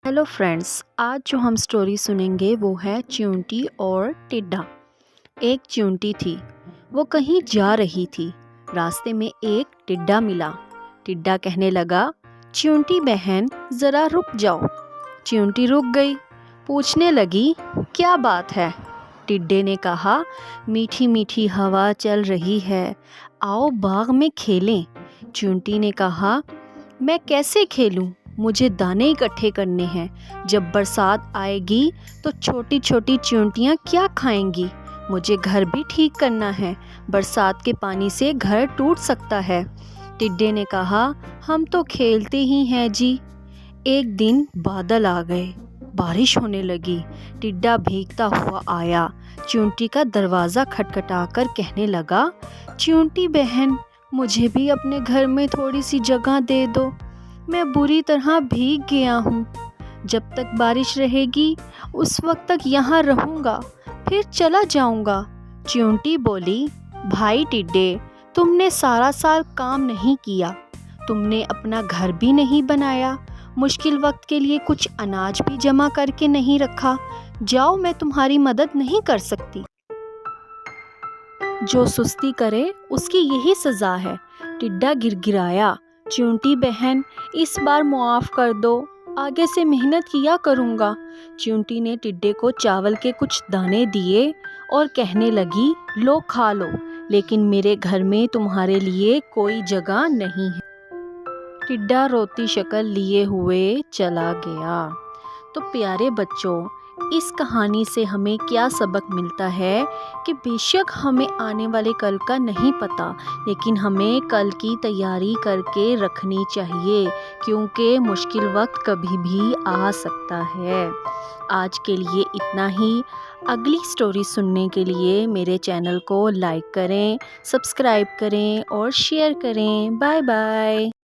Hello friends, आज जो हम स्टोरी सुनेंगे वो है च्यूंटी और टिड्डा। एक च्यूंटी थी, वो कहीं जा रही थी। रास्ते में एक टिड्डा मिला। टिड्डा कहने लगा, च्यूंटी बहन ज़रा रुक जाओ। च्यूंटी रुक गई, पूछने लगी, क्या बात है? टिड्डे ने कहा, मीठी मीठी हवा चल रही है, आओ बाग में खेलें। च्यूंटी ने कहा, मैं कैसे खेलूं? मुझे दाने इकट्ठे करने हैं। जब बरसात आएगी तो छोटी छोटी च्यूंटियाँ क्या खाएंगी? मुझे घर भी ठीक करना है, बरसात के पानी से घर टूट सकता है। टिड्डे ने कहा, हम तो खेलते ही हैं जी। एक दिन बादल आ गए, बारिश होने लगी। टिड्डा भीगता हुआ आया, च्यूंटी का दरवाज़ा खटखटाकर कहने लगा, च्यूंटी बहन मुझे भी अपने घर में थोड़ी सी जगह दे दो, मैं बुरी तरह भीग गया हूँ। जब तक बारिश रहेगी उस वक्त तक यहाँ रहूँगा, फिर चला जाऊँगा। च्यूंटी बोली, भाई टिड्डे, तुमने सारा साल काम नहीं किया, तुमने अपना घर भी नहीं बनाया, मुश्किल वक्त के लिए कुछ अनाज भी जमा करके नहीं रखा। जाओ, मैं तुम्हारी मदद नहीं कर सकती। जो सुस्ती करे उसकी यही सज़ा है। टिड्डा गिड़गिड़ाया, च्यूंटी बहन इस बार मुआफ़ कर दो, आगे से मेहनत किया करूँगा। च्यूंटी ने टिड्डे को चावल के कुछ दाने दिए और कहने लगी, लो खा लो, लेकिन मेरे घर में तुम्हारे लिए कोई जगह नहीं है। टिड्डा रोती शक्ल लिए हुए चला गया। तो प्यारे बच्चों, इस कहानी से हमें क्या सबक मिलता है कि बेशक हमें आने वाले कल का नहीं पता, लेकिन हमें कल की तैयारी करके रखनी चाहिए, क्योंकि मुश्किल वक्त कभी भी आ सकता है। आज के लिए इतना ही। अगली स्टोरी सुनने के लिए मेरे चैनल को लाइक करें, सब्सक्राइब करें और शेयर करें। Bye bye.